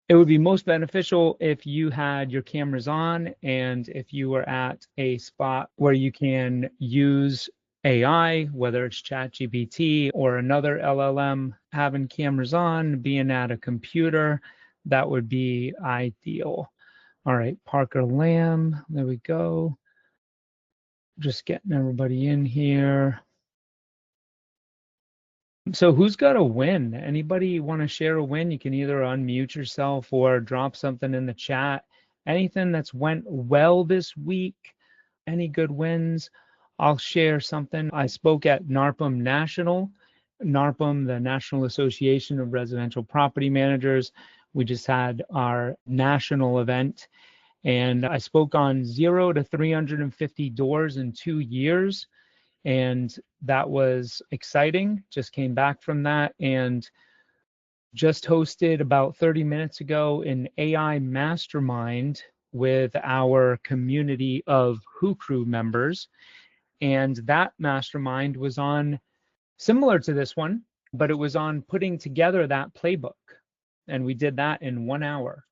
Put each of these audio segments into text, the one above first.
It would be most beneficial if you had your cameras on and if you were at a spot where you can use AI, whether it's ChatGPT or another LLM, having cameras on, being at a computer, that would be ideal. All right, Parker Lamb, there we go. Just getting everybody in here. So who's got a win? Anybody want to share a win? You can either unmute yourself or drop something in the chat. Anything that's went well this week? Any good wins? I'll share something. I spoke at NARPM National. NARPM, the National Association of Residential Property Managers. We just had our national event, and I spoke on 0 to 350 doors in 2 years. And that was exciting. Just came back from that and just hosted about 30 minutes ago an AI mastermind with our community of Who Crew members. And that mastermind was on, similar to this one, but it was on putting together that playbook. And we did that in 1 hour.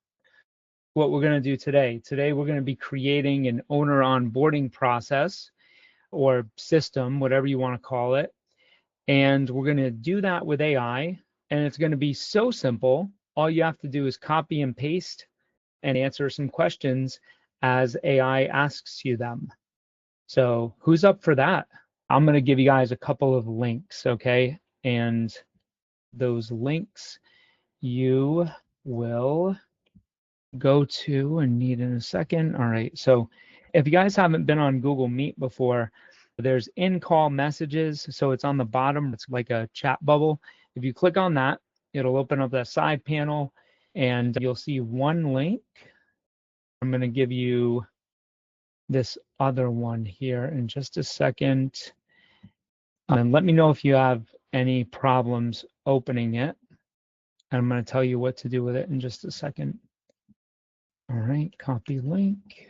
What we're going to do today, we're going to be creating an owner onboarding process or system, whatever you want to call it. And we're going to do that with AI. And it's going to be so simple. All you have to do is copy and paste and answer some questions as AI asks you them. So who's up for that? I'm going to give you guys a couple of links, okay? And those links you will go to and need in a second. All right, so if you guys haven't been on Google Meet before, there's in-call messages. So it's on the bottom. It's like a chat bubble. If you click on that, it'll open up that side panel and you'll see one link. I'm going to give you this other one here in just a second. And let me know if you have any problems opening it. And I'm going to tell you what to do with it in just a second. All right, copy link.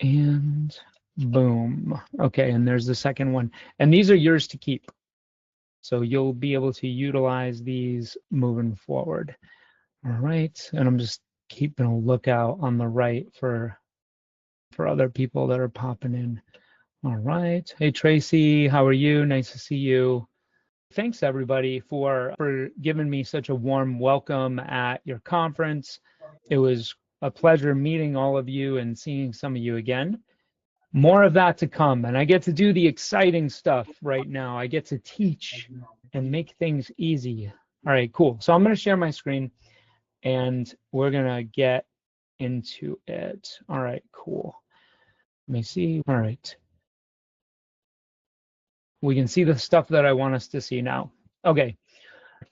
And boom. Okay, and there's the second one. And these are yours to keep. So you'll be able to utilize these moving forward. All right, and I'm just keeping a lookout on the right for other people that are popping in. All right. Hey, Tracy, how are you? Nice to see you. Thanks, everybody, for giving me such a warm welcome at your conference. It was a pleasure meeting all of you and seeing some of you again. More of that to come, and I get to do the exciting stuff right now. I get to teach and make things easy. All right, cool. So I'm going to share my screen, and we're going to get into it. All right, cool. Let me see. All right. We can see the stuff that I want us to see now. Okay,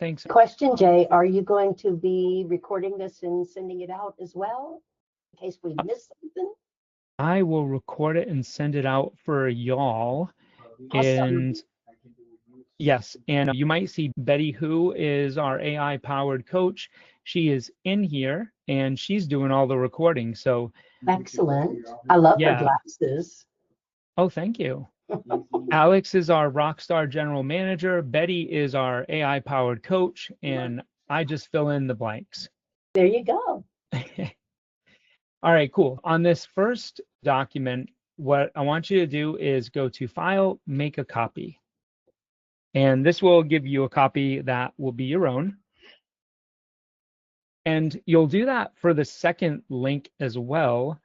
thanks. Question, Jay, are you going to be recording this and sending it out as well, in case we miss something? I will record it and send it out for y'all. Awesome. And yes, and you might see Betty, who is our AI-powered coach. She is in here, and she's doing all the recording. So excellent. I love her glasses. Oh, thank you. Alex is our Rockstar General Manager. Betty is our AI-powered coach, and I just fill in the blanks. There you go. All right, cool. On this first document, what I want you to do is go to File, Make a Copy. And this will give you a copy that will be your own. And you'll do that for the second link as well.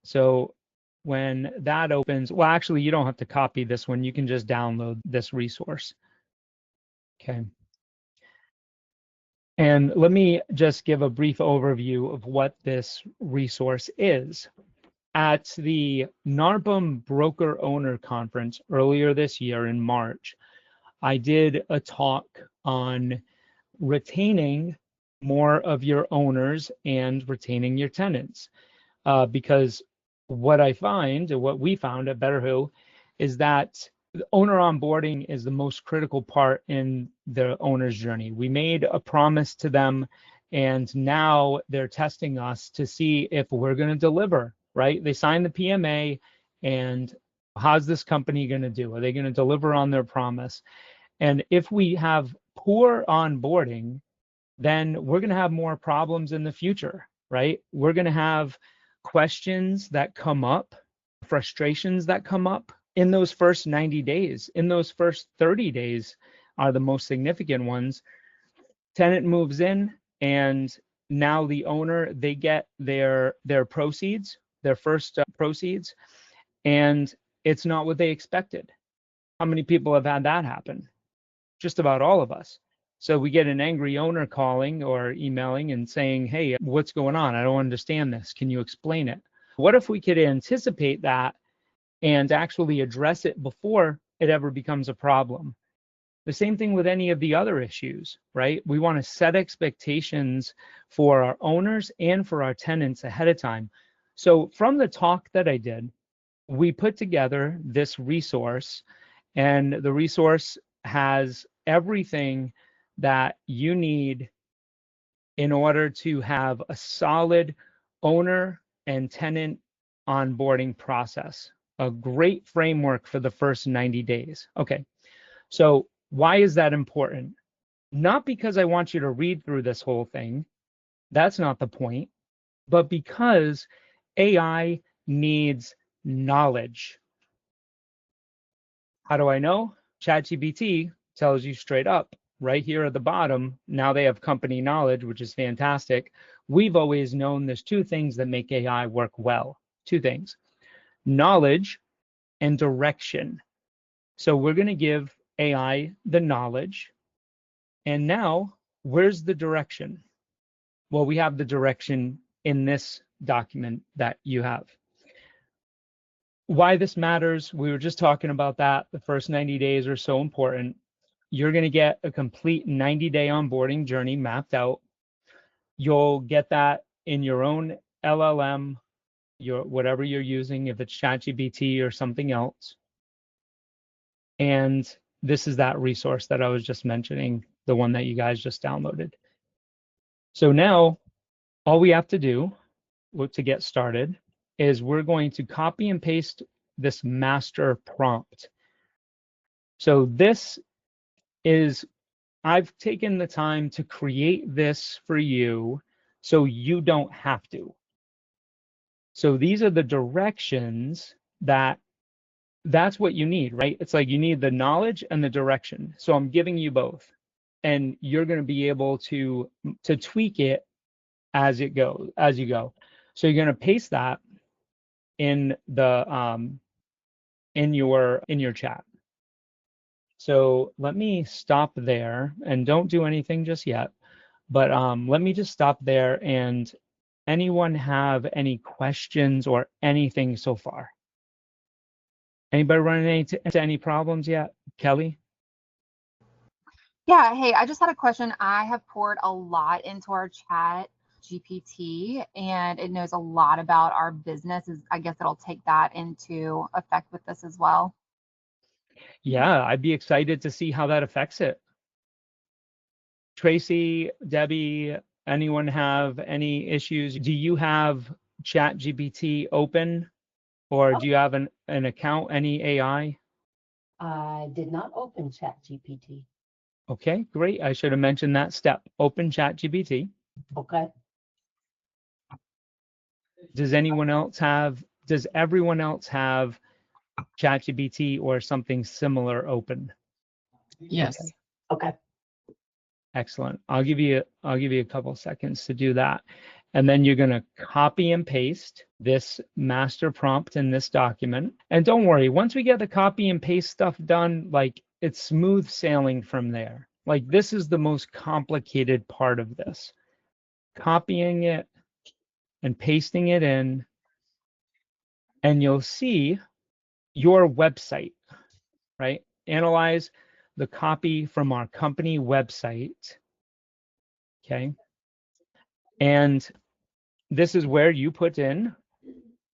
So when that opens, well, actually, you don't have to copy this one. You can just download this resource. Okay. And let me just give a brief overview of what this resource is. At the NARPM Broker Owner Conference earlier this year in March, I did a talk on retaining more of your owners and retaining your tenants. Because what I find, or what we found at Better Who, is that owner onboarding is the most critical part in the owner's journey. We made a promise to them, and now they're testing us to see if we're going to deliver, right? They signed the PMA, and how's this company going to do? Are they going to deliver on their promise? And if we have poor onboarding, then we're going to have more problems in the future, right? We're going to have questions that come up, frustrations that come up in those first 90 days. In those first 30 days are the most significant ones. Tenant moves in, and now the owner, they get their proceeds, their first proceeds, and it's not what they expected. How many people have had that happen? Just about all of us. So we get an angry owner calling or emailing and saying, hey, what's going on? I don't understand this. Can you explain it? What if we could anticipate that and actually address it before it ever becomes a problem? The same thing with any of the other issues, right? We want to set expectations for our owners and for our tenants ahead of time. So from the talk that I did, we put together this resource, and the resource has everything that you need in order to have a solid owner and tenant onboarding process, a great framework for the first 90 days. Okay, so why is that important? Not because I want you to read through this whole thing, that's not the point, but because AI needs knowledge. How do I know? ChatGPT tells you straight up right here at the bottom. Now they have company knowledge, which is fantastic. We've always known there's two things that make AI work well. Two things: knowledge and direction. So we're going to give AI the knowledge. And now, where's the direction? Well, we have the direction in this document that you have. Why this matters, we were just talking about that. The first 90 days are so important. You're going to get a complete 90-day onboarding journey mapped out. You'll get that in your own LLM, your whatever you're using, if it's ChatGPT or something else. And this is that resource that I was just mentioning, the one that you guys just downloaded. So now all we have to do to get started is we're going to copy and paste this master prompt. So this is, I've taken the time to create this for you so you don't have to. So these are the directions that's what you need, right? It's like you need the knowledge and the direction. So I'm giving you both, and you're going to be able to tweak it as you go. So you're going to paste that in the in your chat. So let me stop there, and don't do anything just yet, but let me just stop there. And anyone have any questions or anything so far? Anybody running into any problems yet? Kelly? Yeah, hey, I just had a question. I have poured a lot into our chat GPT, and it knows a lot about our business. I guess it'll take that into effect with this as well. Yeah, I'd be excited to see how that affects it. Tracy, Debbie, anyone have any issues? Do you have ChatGPT open, or do you have an account, any AI? I did not open ChatGPT. Okay, great. I should have mentioned that step. Open ChatGPT. Okay. Does everyone else have ChatGPT or something similar open? Yes. Okay. Excellent. I'll give you a couple seconds to do that. And then you're going to copy and paste this master prompt in this document. And don't worry, once we get the copy and paste stuff done, like, it's smooth sailing from there. Like, this is the most complicated part of this. Copying it and pasting it in, and you'll see your website, right? Analyze the copy from our company website. Okay. And this is where you put in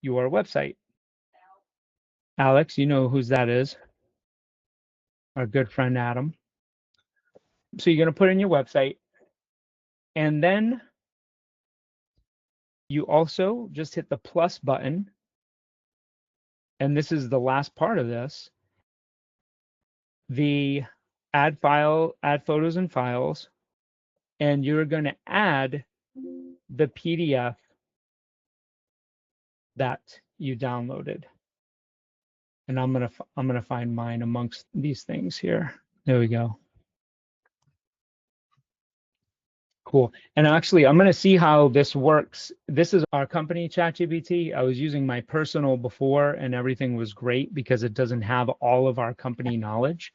your website. Alex, you know whose that is. Our good friend Adam. So you're going to put in your website, and then you also just hit the plus button. And this is the last part of this. The add photos and files. and you're going to add the PDF that you downloaded. And I'm going to find mine amongst these things here. There we go. Cool. And actually, I'm going to see how this works. This is our company ChatGPT. I was using my personal before, and everything was great because it doesn't have all of our company knowledge.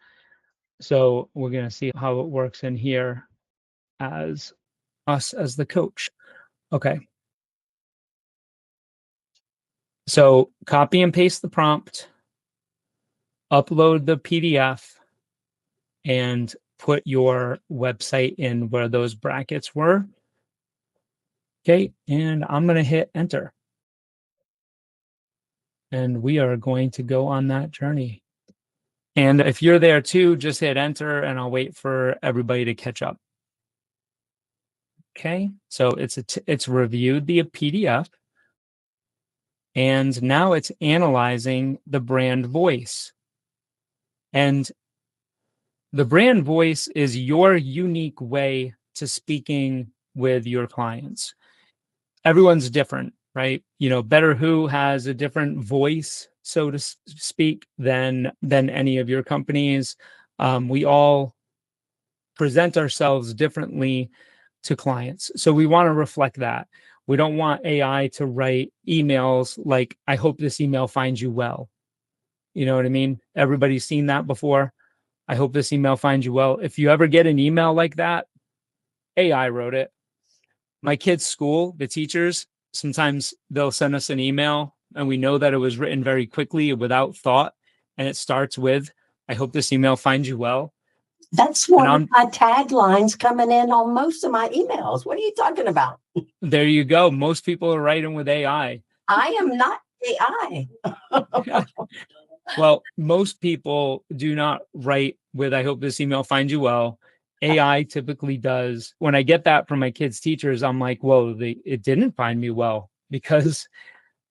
So we're going to see how it works in here as us as the coach. Okay. So copy and paste the prompt, upload the PDF, and put your website in where those brackets were. Okay, and I'm going to hit enter. And we are going to go on that journey. And if you're there too, just hit enter and I'll wait for everybody to catch up. Okay, so it's reviewed the PDF. And now it's analyzing the brand voice. And the brand voice is your unique way to speaking with your clients. Everyone's different, right? You know, Better Who has a different voice, so to speak, than any of your companies. We all present ourselves differently to clients. So we want to reflect that. We don't want AI to write emails like, I hope this email finds you well. You know what I mean? Everybody's seen that before. I hope this email finds you well. If you ever get an email like that, AI wrote it. My kids' school, the teachers, sometimes they'll send us an email and we know that it was written very quickly without thought. And it starts with, I hope this email finds you well. That's one of my taglines coming in on most of my emails. What are you talking about? There you go. Most people are writing with AI. I am not AI. Well, most people do not write with, I hope this email finds you well. AI typically does. When I get that from my kids' teachers, I'm like, whoa, it didn't find me well because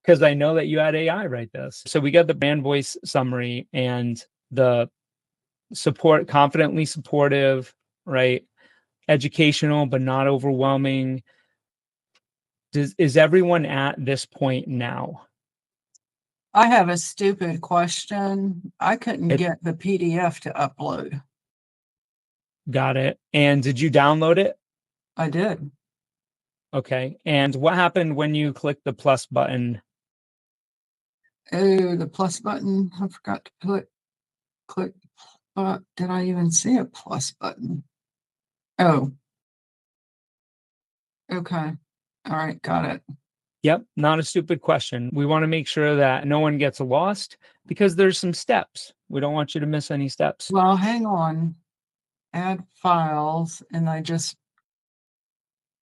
I know that you had AI write this. So we got the brand voice summary and the support, confidently supportive, right? Educational, but not overwhelming. Is everyone at this point now? I have a stupid question. I couldn't get the PDF to upload. Got it. And did you download it? I did. Okay. And what happened when you clicked the plus button? Oh, the plus button. I forgot to click. Did I even see a plus button? Oh. Okay. All right. Got it. Yep. Not a stupid question. We want to make sure that no one gets lost because there's some steps. We don't want you to miss any steps. Well, hang on. Add files. And I just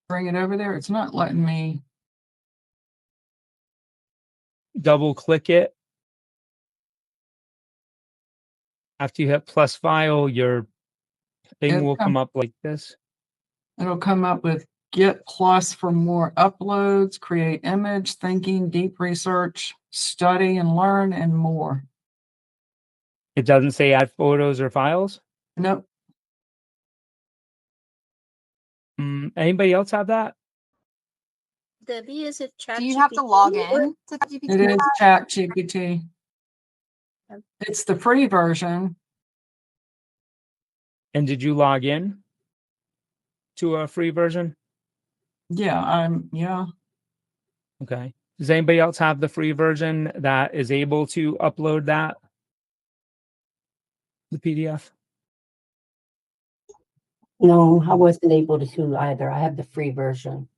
bring it over there. It's not letting me. Double click it. After you hit plus file, your thing will come up like this. It'll come up with get plus for more uploads, create image, thinking, deep research, study and learn, and more. It doesn't say add photos or files? Nope. Anybody else have that? Debbie, is it ChatGPT? Do you have to log in to ChatGPT? It is ChatGPT. It's the free version. And did you log in to a free version? Yeah, yeah. Okay. Does anybody else have the free version that is able to upload that? The PDF? No, I wasn't able to either. I have the free version.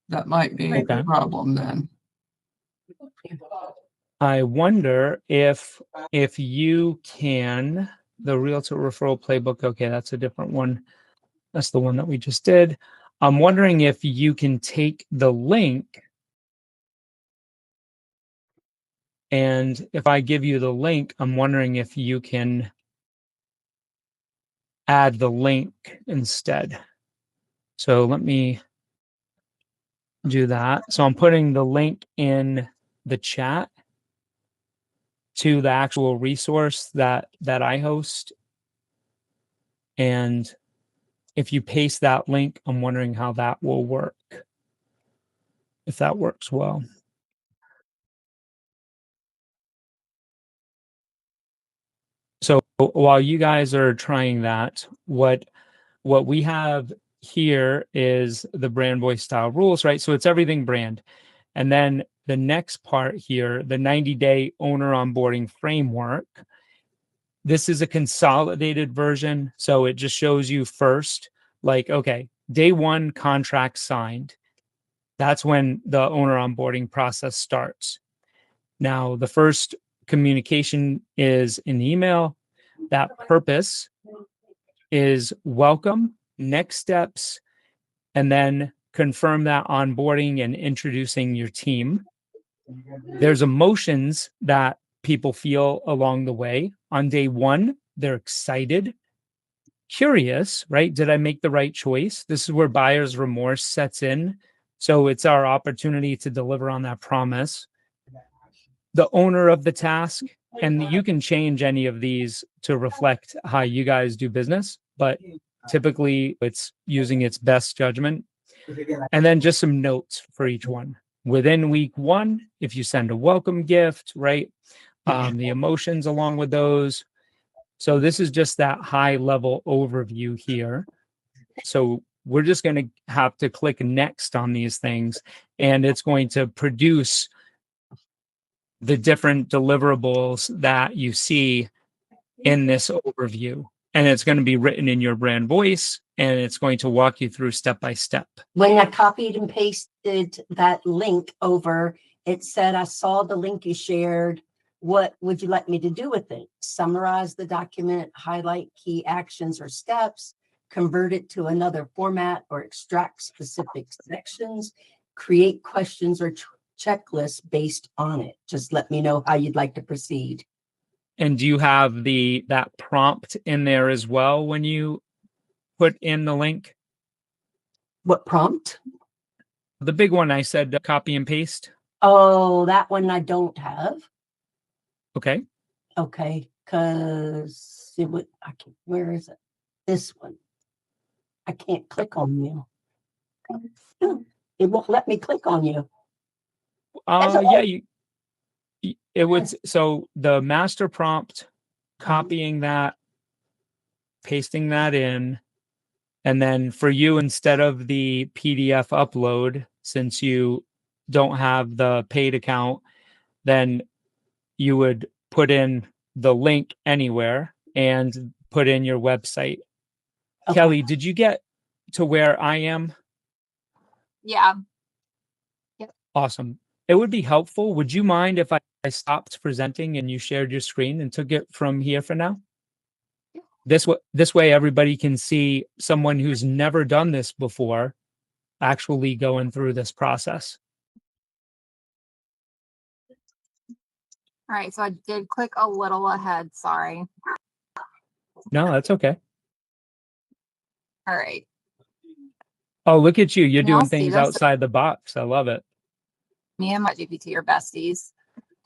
That might be the problem then. I wonder if you can, the Realtor Referral Playbook, okay, that's a different one. That's the one that we just did. I'm wondering if you can take the link, and if I give you the link, I'm wondering if you can add the link instead. So let me do that. So I'm putting the link in the chat to the actual resource that I host. And if you paste that link, I'm wondering how that will work. If that works well. So while you guys are trying that, what we have here is the brand voice style rules, right? So it's everything brand. And then the next part here, the 90-day owner onboarding framework. This is a consolidated version. So it just shows you first, like, okay, day one contract signed. That's when the owner onboarding process starts. Now, the first communication is an email. That purpose is welcome, next steps, and then confirm that onboarding and introducing your team. There's emotions that people feel along the way. On day one, they're excited, curious, right? Did I make the right choice? This is where buyer's remorse sets in. So it's our opportunity to deliver on that promise. The owner of the task, and you can change any of these to reflect how you guys do business, but typically it's using its best judgment. And then just some notes for each one. Within week one, if you send a welcome gift, right? The emotions along with those. So this is just that high level overview here. So we're just going to have to click next on these things, and it's going to produce the different deliverables that you see in this overview. And it's going to be written in your brand voice, and it's going to walk you through step by step. When I copied and pasted that link over, it said, I saw the link you shared. What would you like me to do with it? Summarize the document, highlight key actions or steps, convert it to another format, or extract specific sections, create questions or checklists based on it. Just let me know how you'd like to proceed. And do you have that prompt in there as well when you put in the link? What prompt? The big one I said, copy and paste. Oh, that one I don't have. Okay. Okay, because it would. Where is it? This one. I can't click on you. It won't let me click on you. Yeah, it would. So the master prompt, copying that, pasting that in, and then for you, instead of the PDF upload, since you don't have the paid account, then you would put in the link anywhere and put in your website. Okay. Kelly, did you get to where I am? Yeah. Yep. Awesome. It would be helpful. Would you mind if I stopped presenting and you shared your screen and took it from here for now? This way everybody can see someone who's never done this before actually going through this process. All right, so I did click a little ahead, sorry. No, that's okay. All right. Oh, look at you. You're doing See things this? outside the box. I love it. Me and my GPT are besties.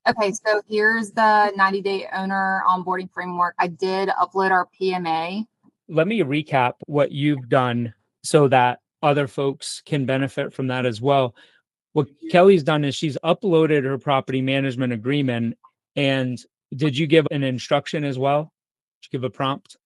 Okay, so here's the 90-day owner onboarding framework. I did upload our PMA. Let me recap what you've done so that other folks can benefit from that as well. What Kelly's done is she's uploaded her property management agreement. And did you give an instruction as well? Did you give a prompt?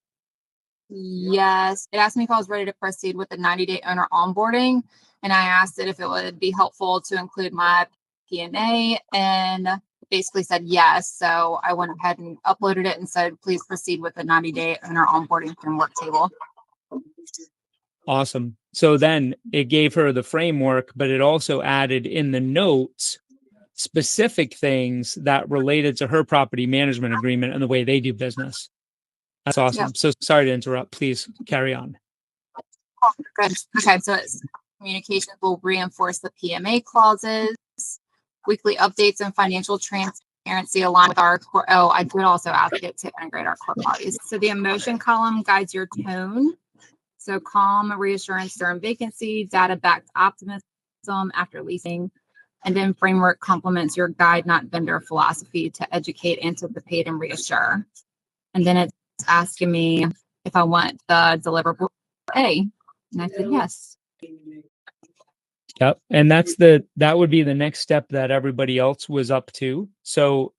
Yes, it asked me if I was ready to proceed with the 90-day owner onboarding. And I asked it if it would be helpful to include my PMA, and basically said yes. So I went ahead and uploaded it and said, please proceed with the 90-day owner onboarding framework table. Awesome. So then it gave her the framework, but it also added in the notes specific things that related to her property management agreement and the way they do business. That's awesome. Yep. So sorry to interrupt. Please carry on. Oh, good. Okay. So communications will reinforce the PMA clauses. Weekly updates and financial transparency align with our core. Oh, I did also ask it to integrate our core values. So the emotion column guides your tone. So calm, reassurance during vacancy, data-backed optimism after leasing, and then framework complements your guide, not vendor philosophy to educate, anticipate, and reassure. And then it's asking me if I want the deliverable A. And I said, yes. Yep. And that would be the next step that everybody else was up to. So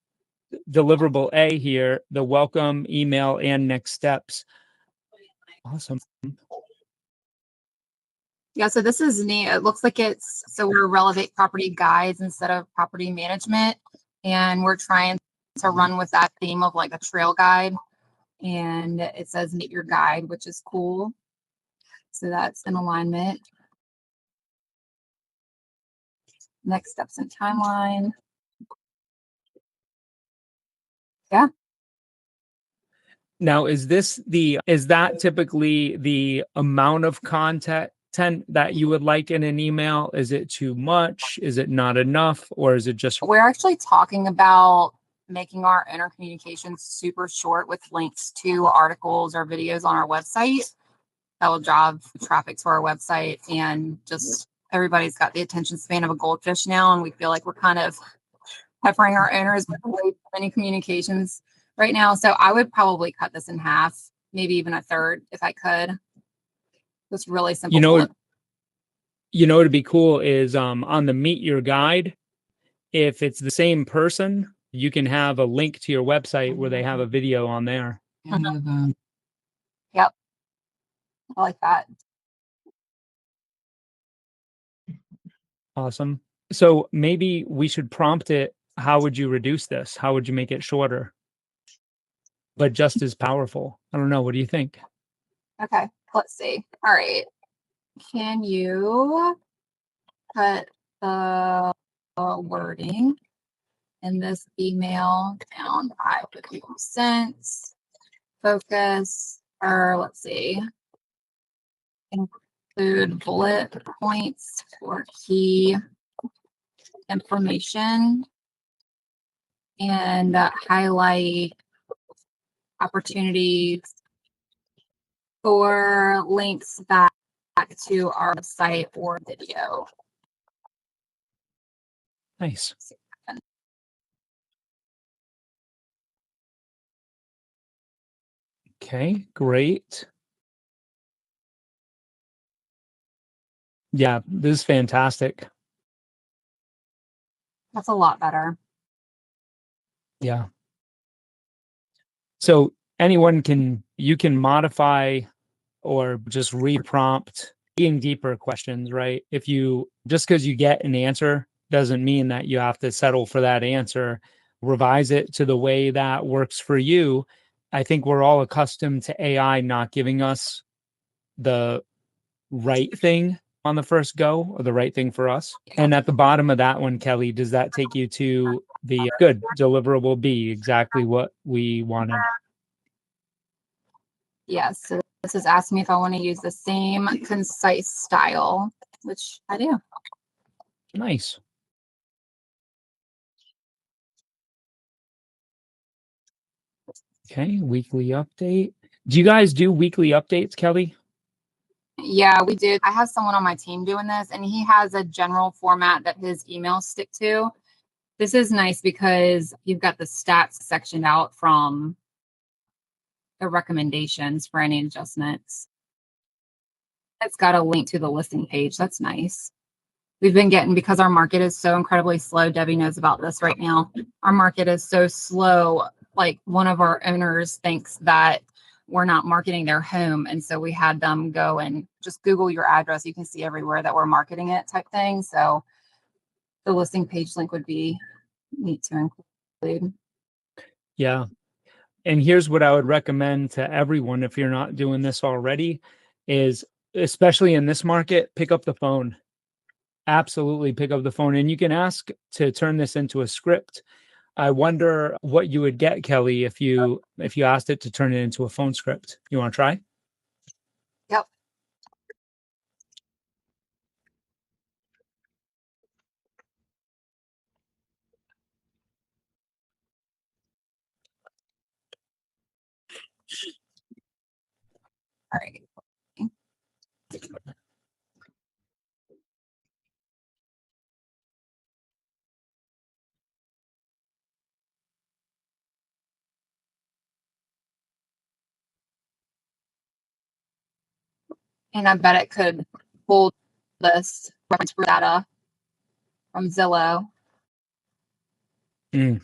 deliverable A here, the welcome email and next steps. Awesome. Yeah, so this is neat. It looks like so we're Relevate Property Guides instead of property management. And we're trying to run with that theme of like a trail guide. And it says meet your guide, which is cool. So that's in alignment. Next steps and timeline. Yeah. Now, is that typically the amount of content that you would like in an email? Is it too much? Is it not enough? Or is it just We're actually talking about making our intercommunications super short with links to articles or videos on our website that will drive traffic to our website. And just everybody's got the attention span of a goldfish now. And we feel like we're kind of peppering our owners with way too many communications right now. So I would probably cut this in half, maybe even a third if I could. Just really simple. What'd be cool is on the meet your guide, if it's the same person, you can have a link to your website where they have a video on there. Yep. I like that. Awesome. So maybe we should prompt it. How would you reduce this? How would you make it shorter, but just as powerful? I don't know. What do you think? Okay, let's see. All right. Can you cut the wording in this email down by 50%? Focus, or let's see, include bullet points for key information and highlight opportunities for links back to our website or video. Nice. Okay, great. Yeah, this is fantastic. That's a lot better. Yeah. So you can modify or just reprompt being deeper questions, right? Just because you get an answer doesn't mean that you have to settle for that answer. Revise it to the way that works for you. I think we're all accustomed to AI not giving us the right thing on the first go or the right thing for us. And at the bottom of that one, Kelly, does that take you to the good deliverable B, exactly what we wanted? Yes. So this is asking me if I want to use the same concise style, which I do. Nice. Okay, weekly update. Do you guys do weekly updates, Kelly? Yeah, we did. I have someone on my team doing this, and he has a general format that his emails stick to. This is nice because you've got the stats sectioned out from the recommendations for any adjustments. It's got a link to the listing page. That's nice. We've been getting, because our market is so incredibly slow, Debbie knows about this right now. Our market is so slow. Like, one of our owners thinks that we're not marketing their home. And so we had them go and just Google your address. You can see everywhere that we're marketing it type thing. So the listing page link would be neat to include. Yeah. And here's what I would recommend to everyone if you're not doing this already is, especially in this market, pick up the phone. Absolutely pick up the phone. And you can ask to turn this into a script. I wonder what you would get, Kelly, if you asked it to turn it into a phone script. You want to try? Yep. All right. And I bet it could pull this reference data from Zillow. Mm.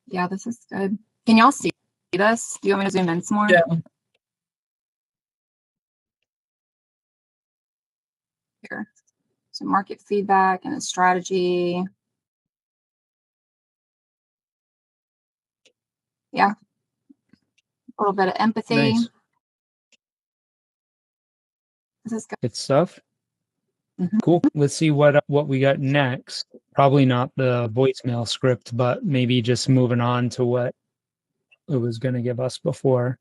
Yeah, this is good. Can y'all see this? Do you want me to zoom in some more? Yeah. Here. So market feedback and a strategy. Yeah. A little bit of empathy. Nice. This is good. Good stuff. Mhm. Cool. Let's see what we got next. Probably not the voicemail script, but maybe just moving on to what it was going to give us before.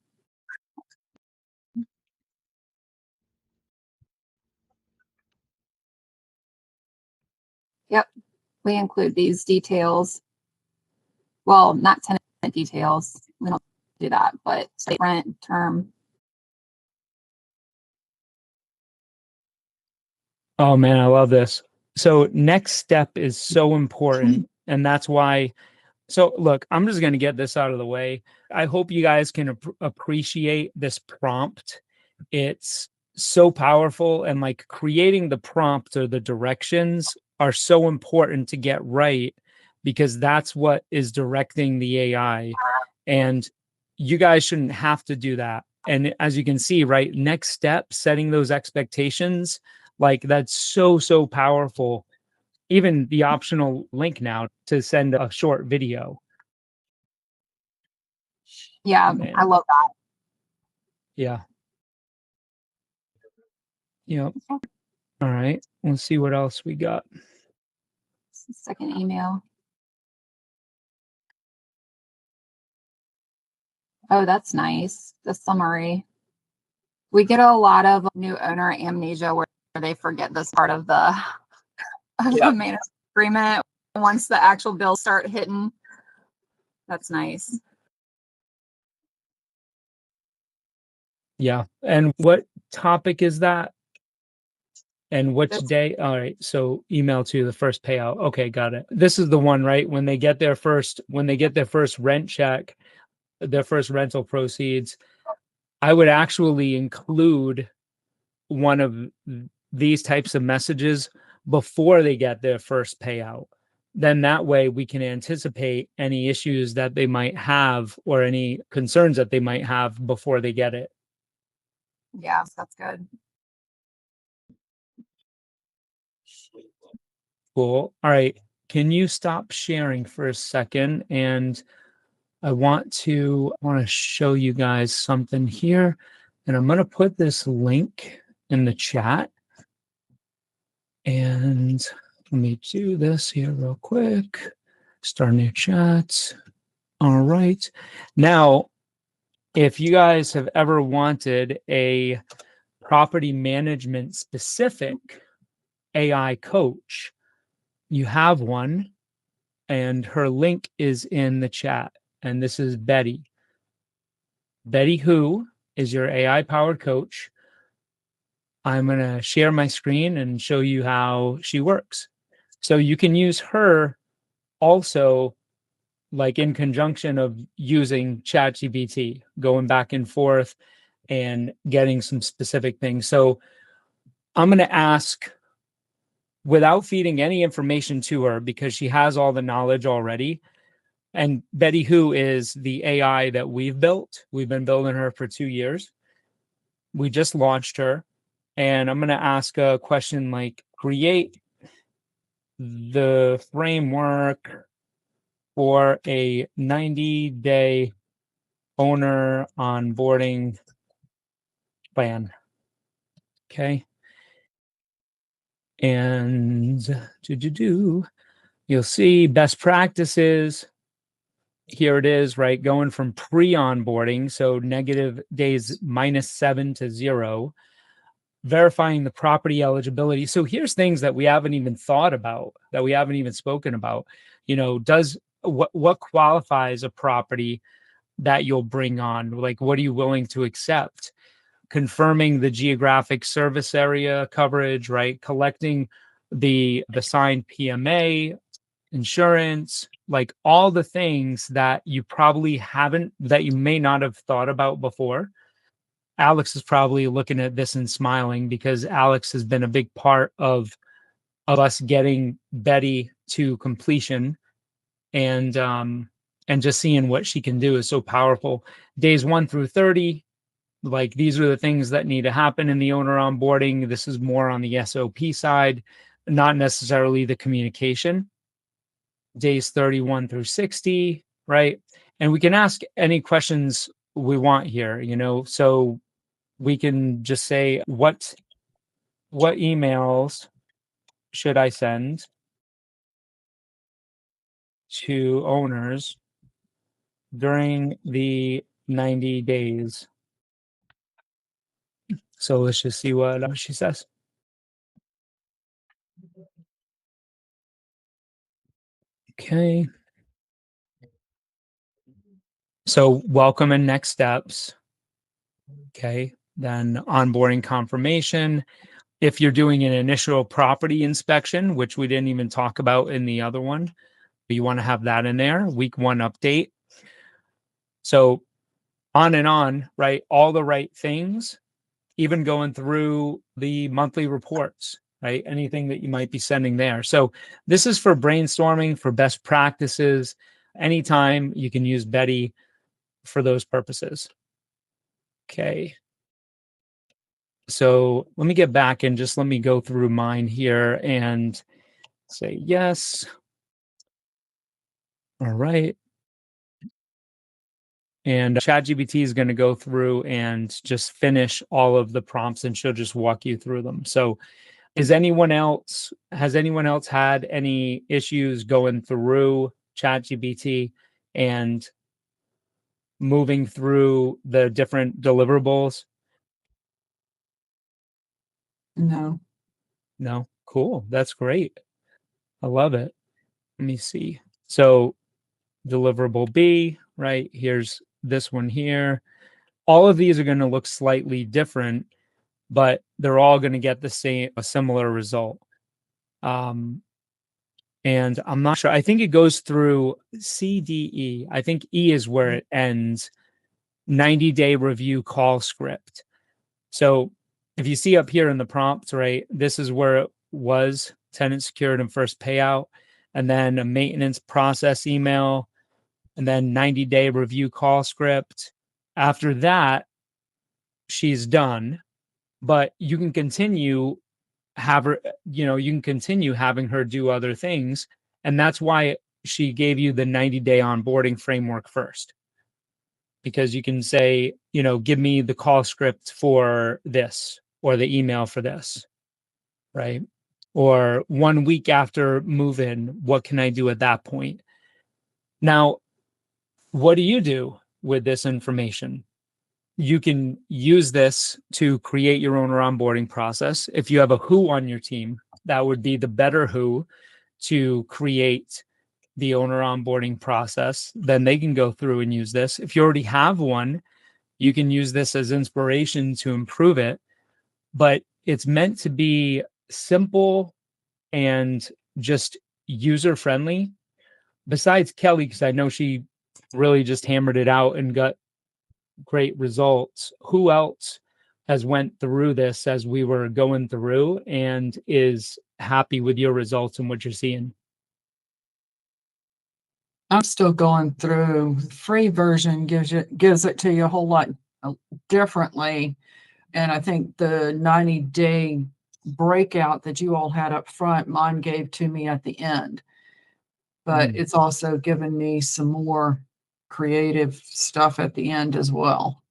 Yep. We include these details. Well, not tenant details. We don't do that, but state rent, term. Oh man, I love this. So next step is so important. And that's why. So look, I'm just going to get this out of the way. I hope you guys can appreciate this prompt. It's so powerful, and like creating the prompt or the directions are so important to get right, because that's what is directing the AI. And you guys shouldn't have to do that. And as you can see, right, next step, setting those expectations, like that's so powerful. Even the optional link now to send a short video. Yeah, Man. I love that. Yeah. Yep. All right. Let's see what else we got. Second email. Oh, that's nice. The summary. We get a lot of new owner amnesia where they forget this part of the management agreement once the actual bills start hitting. That's nice. Yeah. And what topic is that? And which day? All right. So email to the first payout. Okay, got it. This is the one, right? When they get their first rent check, their first rental proceeds, I would actually include one of these types of messages before they get their first payout. Then that way we can anticipate any issues that they might have or any concerns that they might have before they get it. Yeah, that's good. Cool. All right. Can you stop sharing for a second? And I want to show you guys something here. And I'm going to put this link in the chat. And let me do this here real quick. Start new chat. All right. Now, if you guys have ever wanted a property management specific AI coach, you have one, and her link is in the chat. And this is Betty. Betty, who is your AI powered coach. I'm going to share my screen and show you how she works. So you can use her also, like in conjunction of using ChatGPT, going back and forth and getting some specific things. So I'm going to ask, without feeding any information to her, because she has all the knowledge already. And Betty, who is the AI that we've built, we've been building her for 2 years. We just launched her. And I'm going to ask a question like, create the framework for a 90-day owner onboarding plan. Okay. And you'll see best practices. Here it is, right? Going from pre-onboarding, so negative days -7 to 0, verifying the property eligibility. So here's things that we haven't even thought about, that we haven't even spoken about. You know, what qualifies a property that you'll bring on? Like, what are you willing to accept? Confirming the geographic service area coverage, right? Collecting the signed PMA, insurance, like all the things that you probably haven't, that you may not have thought about before. Alex is probably looking at this and smiling because Alex has been a big part of us getting Betty to completion, and just seeing what she can do is so powerful. Days 1 through 30, like these are the things that need to happen in the owner onboarding. This is more on the SOP side, not necessarily the communication. Days 31 through 60, right? And we can ask any questions we want here, you know, so we can just say, what emails should I send to owners during the 90 days? So let's just see what she says. Okay. So welcome and next steps. Okay. Then onboarding confirmation. If you're doing an initial property inspection, which we didn't even talk about in the other one, you want to have that in there. Week 1 update. So on and on, right? All the right things, even going through the monthly reports, right? Anything that you might be sending there. So this is for brainstorming, for best practices. Anytime you can use Betty for those purposes. Okay. So let me get back and just let me go through mine here and say yes. All right. And ChatGPT is going to go through and just finish all of the prompts, and she'll just walk you through them. So has anyone else had any issues going through ChatGPT and moving through the different deliverables? No. No? Cool. That's great. I love it. Let me see. So deliverable B, right? Here's this one here. All of these are going to look slightly different, but they're all going to get a similar result. And I'm not sure. I think it goes through C, D, E. I think E is where it ends. 90-day review call script. So if you see up here in the prompt, right, this is where it was: tenant secured and first payout, and then a maintenance process email, and then 90-day review call script. After that, she's done, but you can continue having her do other things. And that's why she gave you the 90-day onboarding framework first, because you can say, give me the call script for this, or the email for this, right? Or 1 week after move in, what can I do at that point? Now, what do you do with this information? You can use this to create your owner onboarding process. If you have a who on your team, that would be the better who to create the owner onboarding process. Then they can go through and use this. If you already have one, you can use this as inspiration to improve it. But it's meant to be simple and just user friendly. Besides Kelly, because I know she really just hammered it out and got great results. Who else has went through this as we were going through and is happy with your results and what you're seeing? I'm still going through. Free version gives it to you a whole lot differently. And I think the 90-day breakout that you all had up front, mine gave to me at the end. But it's also given me some more creative stuff at the end as well.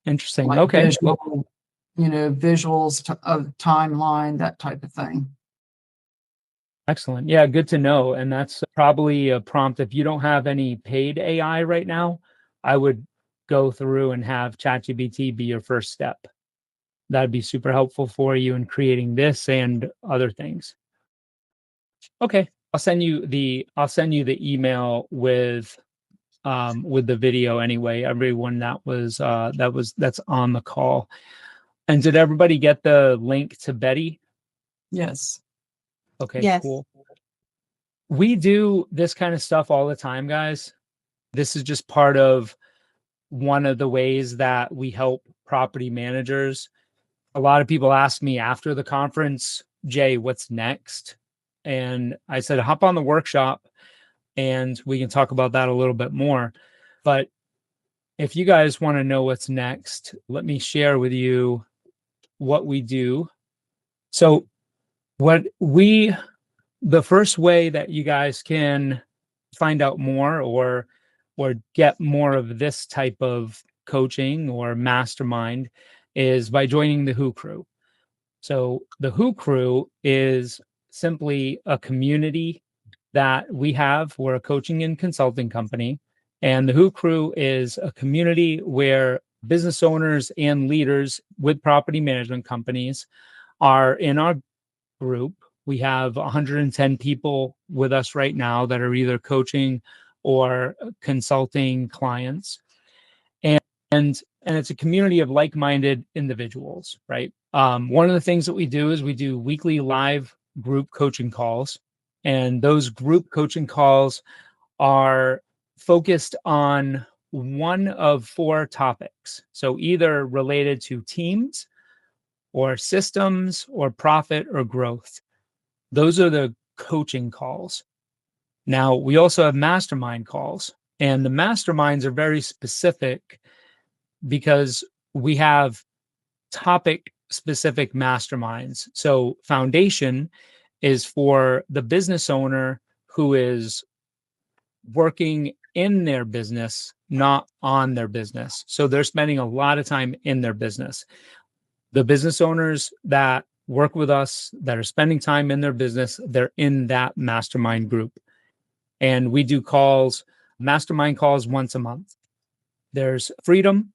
Interesting. Like okay. Visuals of timeline, that type of thing. Excellent. Yeah, good to know. And that's probably a prompt. If you don't have any paid AI right now, I would go through and have ChatGPT be your first step. That'd be super helpful for you in creating this and other things. Okay. I'll send you the email with the video anyway. Everyone that's on the call. And did everybody get the link to Betty? Yes. Okay, Yes. cool. we do this kind of stuff all the time, guys. This is just part of one of the ways that we help property managers. A lot of people ask me after the conference, Jay, what's next? And I said, hop on the workshop and we can talk about that a little bit more. But if you guys want to know what's next, let me share with you what we do. So the first way that you guys can find out more or get more of this type of coaching or mastermind is by joining the Who Crew. So the Who Crew is simply a community that we have. We're a coaching and consulting company. And the Who Crew is a community where business owners and leaders with property management companies are in our group. We have 110 people with us right now that are either coaching or consulting clients. And it's a community of like-minded individuals, right? One of the things that we do is we do weekly live group coaching calls. And those group coaching calls are focused on one of 4 topics. So either related to teams or systems or profit or growth. Those are the coaching calls. Now, we also have mastermind calls, and the masterminds are very specific because we have topic specific masterminds. So foundation is for the business owner who is working in their business, not on their business. So they're spending a lot of time in their business. The business owners that work with us that are spending time in their business, they're in that mastermind group. And we do mastermind calls once a month. There's freedom.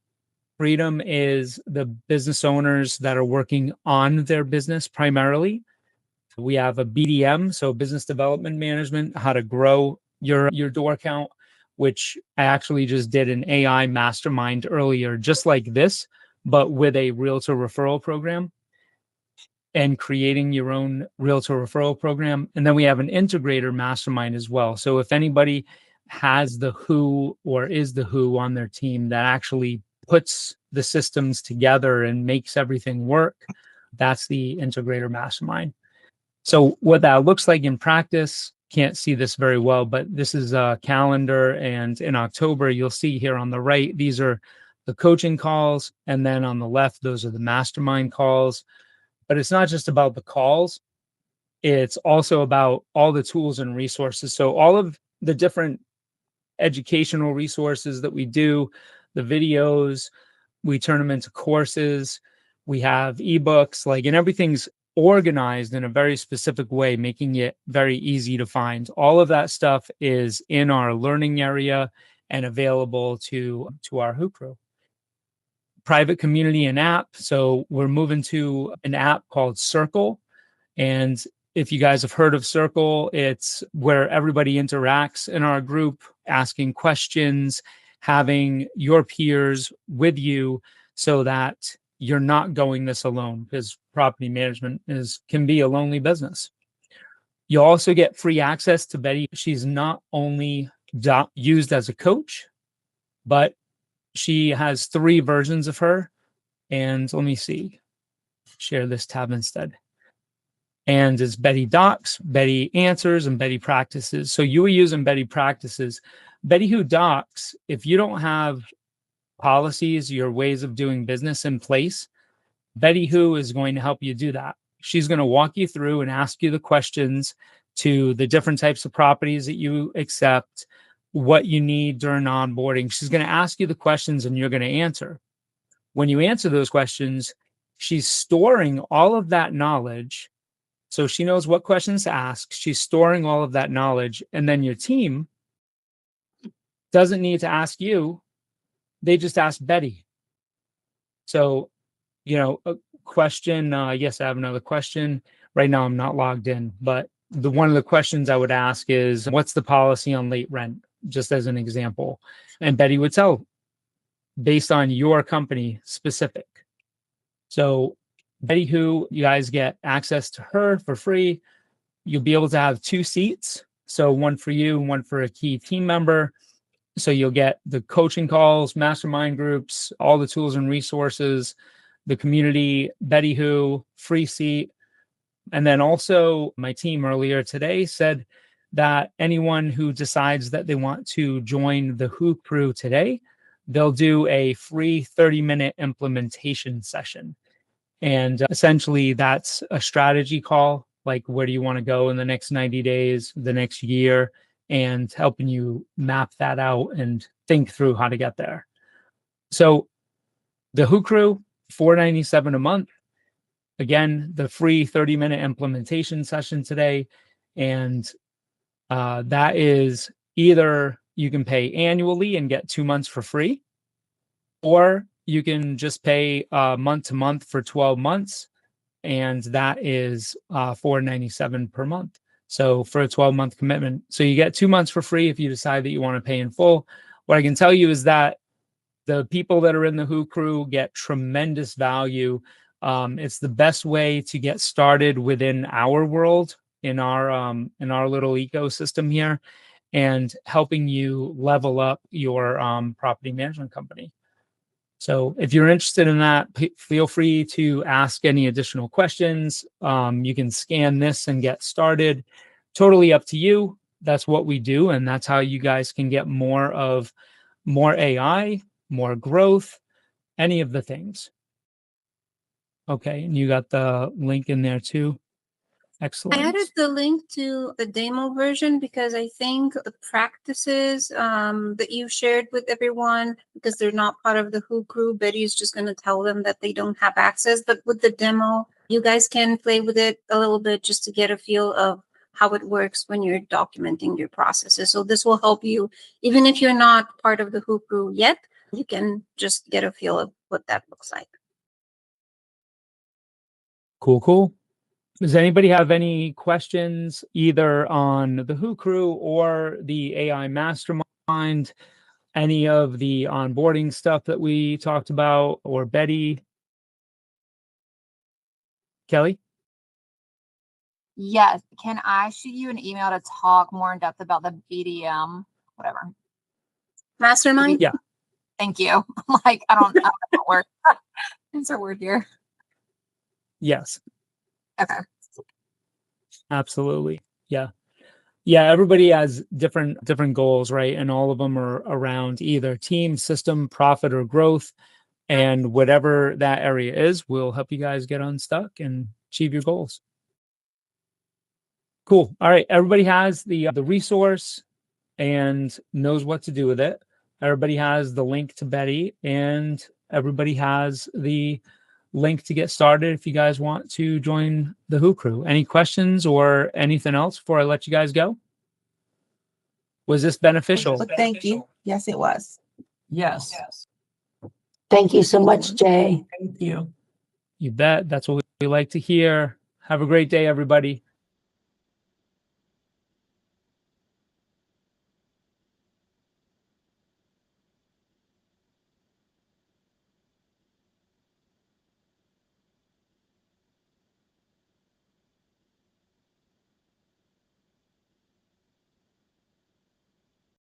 Freedom is the business owners that are working on their business primarily. We have a BDM, so business development management, how to grow your door count, which I actually just did an AI mastermind earlier, just like this, but with a realtor referral program and creating your own realtor referral program. And then we have an integrator mastermind as well. So if anybody has the who or is the who on their team that actually puts the systems together and makes everything work, that's the integrator mastermind. So what that looks like in practice, can't see this very well, but this is a calendar. And in October, you'll see here on the right, these are the coaching calls. And then on the left, those are the mastermind calls. But it's not just about the calls. It's also about all the tools and resources. So all of the different educational resources that we do, the videos, we turn them into courses. We have ebooks, and everything's organized in a very specific way, making it very easy to find. All of that stuff is in our learning area and available to our Who Crew. Private community and app. So we're moving to an app called Circle. And if you guys have heard of Circle, it's where everybody interacts in our group, asking questions, having your peers with you so that you're not going this alone, because property management can be a lonely business. You'll also get free access to Betty. She's not only used as a coach, but she has 3 versions of her. And let me share this tab instead. And it's Betty Docs, Betty Answers, and Betty Practices. So you were using Betty Practices. Betty Who Docs, if you don't have policies, your ways of doing business in place, Betty Who is going to help you do that. She's going to walk you through and ask you the questions to the different types of properties that you accept, what you need during onboarding. She's going to ask you the questions and you're going to answer. When you answer those questions, she's storing all of that knowledge. So she knows what questions to ask. She's storing all of that knowledge. And then your team doesn't need to ask you. They just ask Betty. So, a question. Yes, I have another question. Right now, I'm not logged in. But one of the questions I would ask is, what's the policy on late rent? Just as an example. And Betty would tell based on your company specific. So Betty Who, you guys get access to her for free. You'll be able to have 2 seats. So one for you and one for a key team member. So you'll get the coaching calls, mastermind groups, all the tools and resources, the community, Betty Who, free seat. And then also my team earlier today said that anyone who decides that they want to join the Who crew today, they'll do a free 30-minute implementation session. And essentially that's a strategy call, like where do you want to go in the next 90 days, the next year, and helping you map that out and think through how to get there. So the Who crew, $497 a month. Again, the free 30-minute implementation session today. And that is either you can pay annually and get 2 months for free, or you can just pay month to month for 12 months. And that is $497 per month. So for a 12-month commitment. So you get 2 months for free if you decide that you want to pay in full. What I can tell you is that the people that are in the Who crew get tremendous value. It's the best way to get started within our world, in our little ecosystem here, and helping you level up your property management company. So if you're interested in that, feel free to ask any additional questions. You can scan this and get started. Totally up to you. That's what we do. And that's how you guys can get more AI, more growth, any of the things. Okay. And you got the link in there too. Excellent. I added the link to the demo version because I think the practices that you shared with everyone, because they're not part of the Who crew, Betty is just going to tell them that they don't have access. But with the demo, you guys can play with it a little bit just to get a feel of how it works when you're documenting your processes. So this will help you, even if you're not part of the Who crew yet, you can just get a feel of what that looks like. Cool. Does anybody have any questions either on the Who crew or the AI mastermind, any of the onboarding stuff that we talked about, or Betty? Kelly? Yes. Can I shoot you an email to talk more in depth about the BDM, whatever? Mastermind? Yeah. Thank you. Like, I don't know what word. It's a word here. Yes. Okay. Absolutely. Yeah. Everybody has different goals, right? And all of them are around either team, system, profit, or growth. And whatever that area is, will help you guys get unstuck and achieve your goals. Cool. All right. Everybody has the resource and knows what to do with it. Everybody has the link to Betty, and everybody has the link to get started if you guys want to join the Who crew. Any questions or anything else before I let you guys go? Was this beneficial? Well, thank you. Yes, it was. Yes. Thank you so much, Jay. Thank you. You bet. That's what we like to hear. Have a great day, everybody.